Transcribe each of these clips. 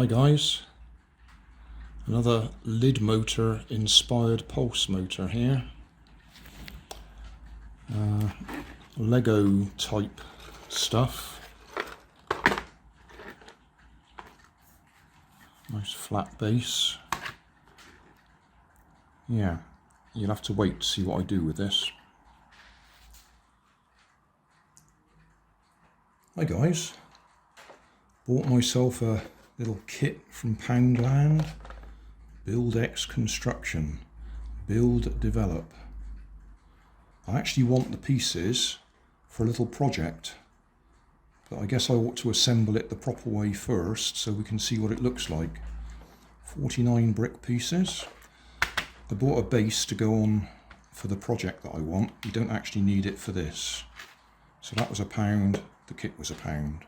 Hi guys, another lid motor inspired pulse motor here. Lego type stuff. Nice flat base. Yeah, you'll have to wait to see what I do with this. Hi guys, bought myself a little kit from Poundland BUILDX Construction, Build Develop. I actually want the pieces for a little project, but I guess I ought to assemble it the proper way first so we can see what it looks like. 49 brick pieces. I bought a base to go on for the project that I want. You don't actually need it for this. So that was £1, the kit was £1.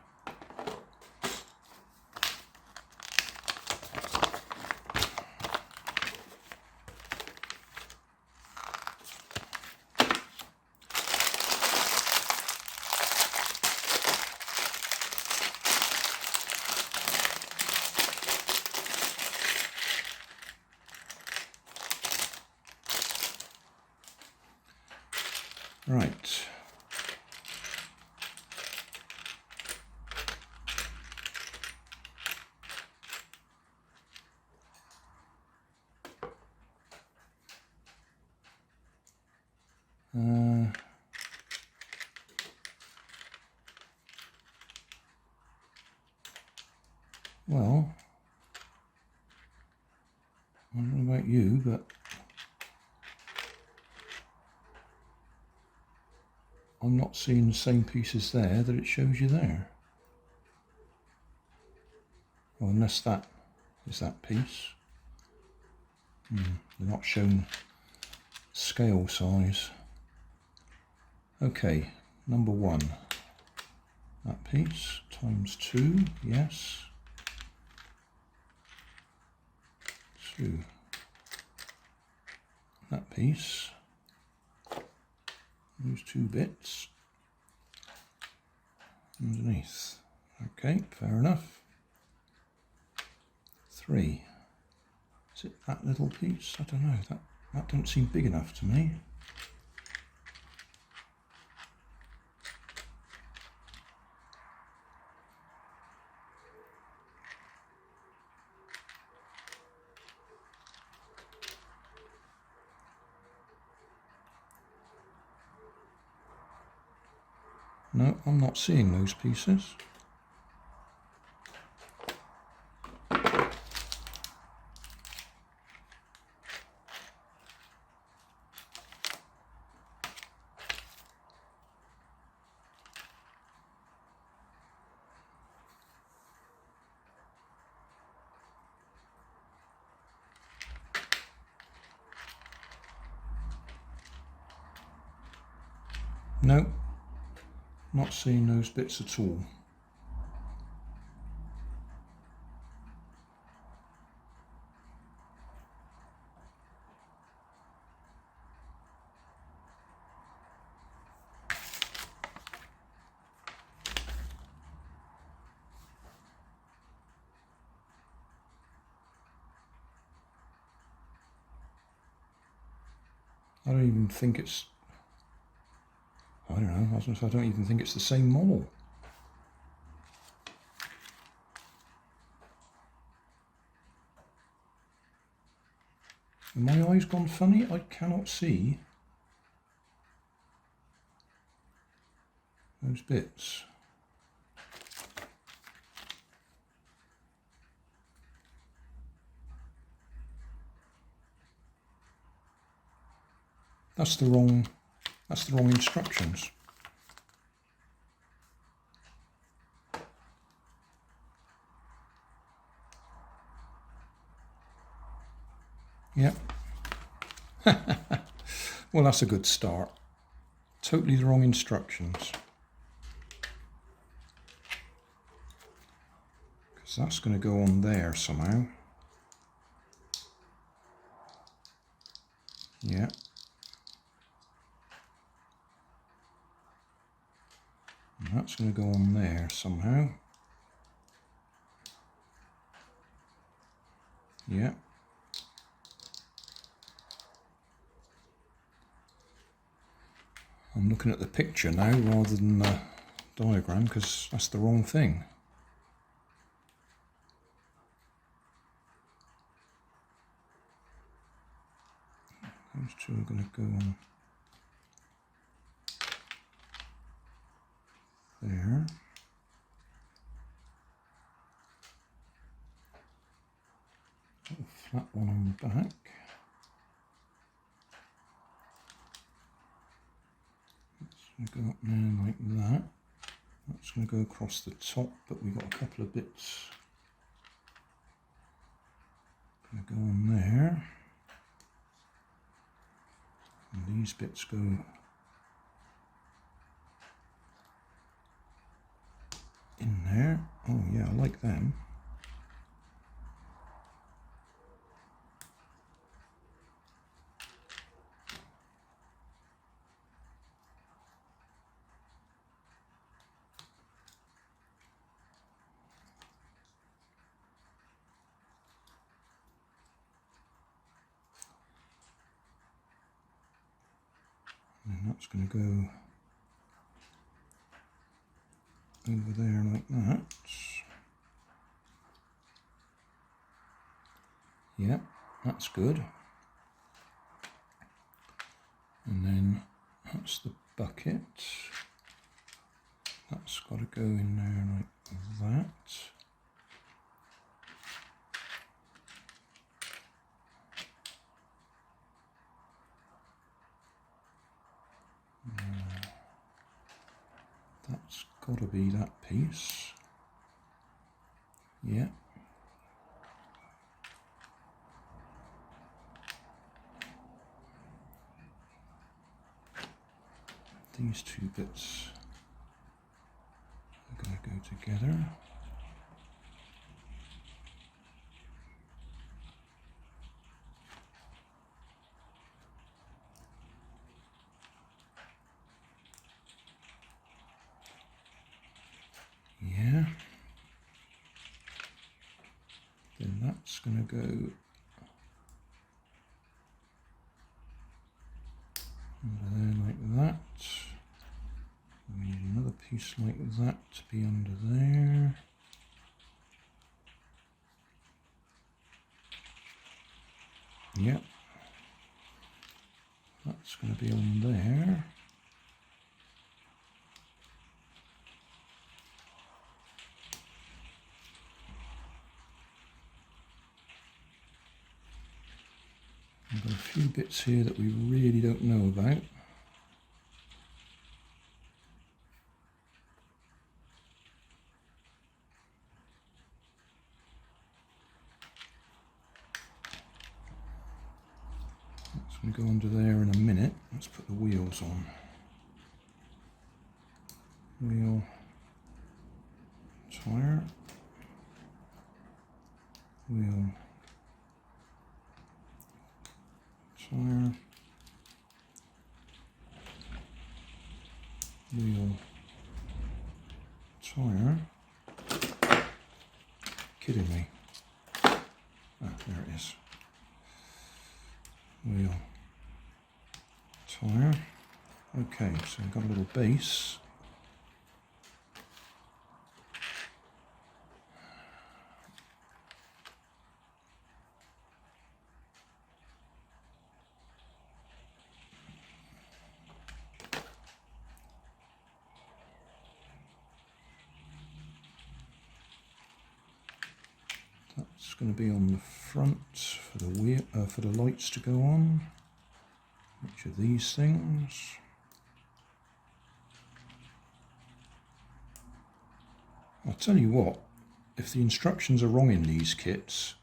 Right. Well, I don't know about you, but I'm not seeing the same pieces there that it shows you there. Well, unless that is that piece. They're not shown scale size. Okay, number 1. That piece times 2, yes. 2. That piece. Those 2 bits underneath. Okay, fair enough. 3. Is it that little piece? I don't know. That don't seem big enough to me. No, I'm not seeing those pieces. No, not seeing those bits at all. I don't even think it's, I don't know, I don't even think it's the same model. Have my eyes gone funny? I cannot see those bits. That's the wrong instructions. Yep. Well, that's a good start. Totally the wrong instructions. Because that's going to go on there somehow. Yeah. And that's going to go on there somehow. Yeah. I'm looking at the picture now rather than the diagram because that's the wrong thing. Those two are going to go on there. Little flat one on the back. That's going to go up there like that. That's going to go across the top, but we've got a couple of bits going to go on there. And these bits go in there. Oh yeah, I like them. And that's going to go over there like that. Yep, that's good. And then that's the bucket. That's got to go in there like that. That's got to be that piece. Yeah. These two bits are going to go together. Yeah. Then that's going to go under there like that. We need another piece like that to be under there. Yep. That's going to be on there. We've got a few bits here that we really don't know about. That's going to go under there in a minute. Let's put the wheels on. Wheel, tire, wheel, tire, wheel, tire. Kidding me. Ah, there it is. Wheel, tire. Okay, so we've got a little base. That's going to be on the front for the wheel, for the lights to go on. Which are these things? I'll tell you what, if the instructions are wrong in these kits,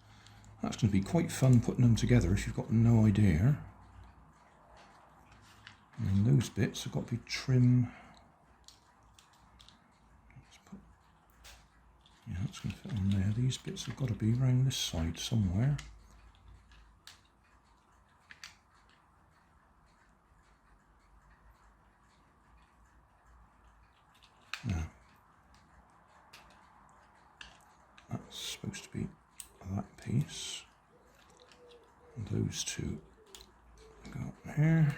that's going to be quite fun putting them together if you've got no idea. And then those bits have got to be trim. Yeah, that's going to fit on there. These bits have got to be around this side somewhere. Yeah. That's supposed to be that piece. those two go up here.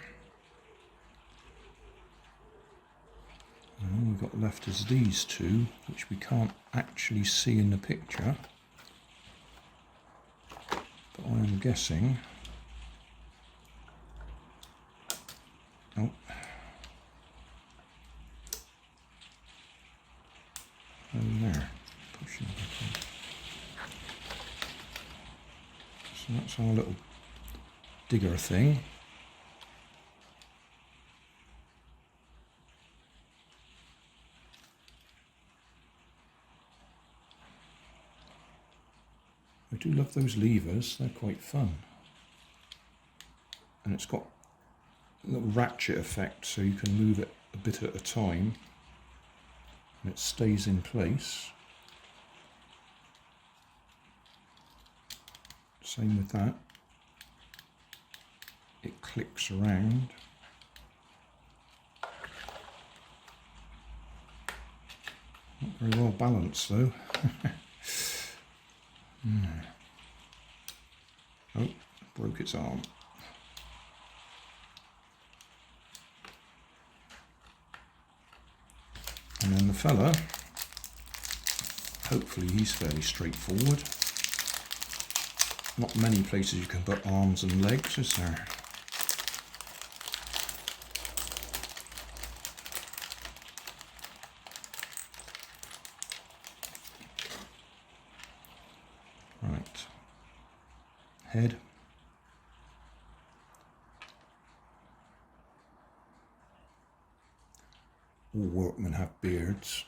And all we've got left is these two, which we can't actually see in the picture, but I am guessing. Oh. And there, pushing back in. So that's our little digger thing. I do love those levers, they're quite fun. And it's got a little ratchet effect, so you can move it a bit at a time and it stays in place. Same with that. It clicks around. Not very well balanced though. Oh, broke its arm. And then the fella, hopefully he's fairly straightforward. Not many places you can put arms and legs, is there? Right. Head. All workmen have beards.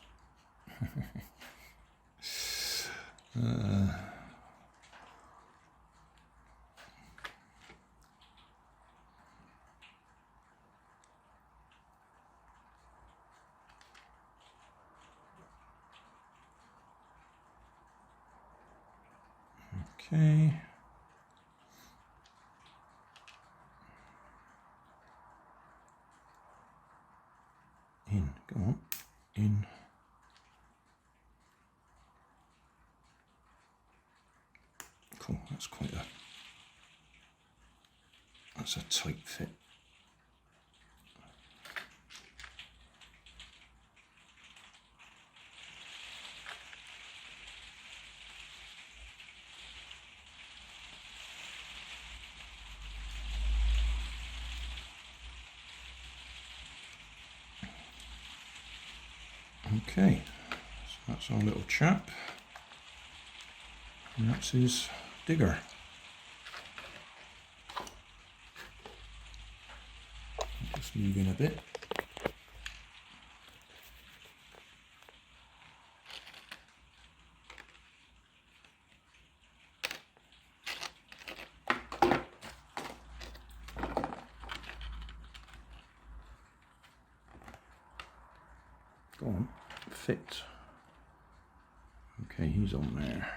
Okay. In, go on, in. Cool, that's that's a tight fit. Okay, so that's our little chap, and that's his digger. Just move in a bit. Go on, fit. Okay, he's on there.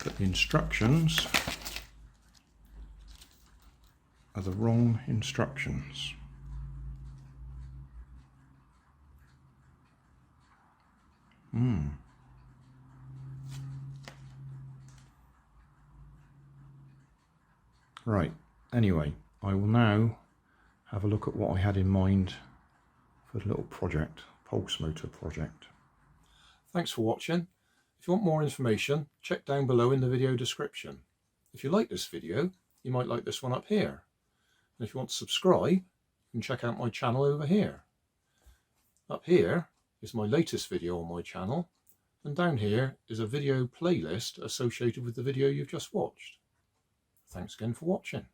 But the instructions are the wrong instructions. Right, anyway, I will now have a look at what I had in mind for the little project, pulse motor project. Thanks for watching. If you want more information, check down below in the video description. If you like this video, you might like this one up here. And if you want to subscribe, you can check out my channel over here. Up here is my latest video on my channel, and down here is a video playlist associated with the video you've just watched. Thanks again for watching.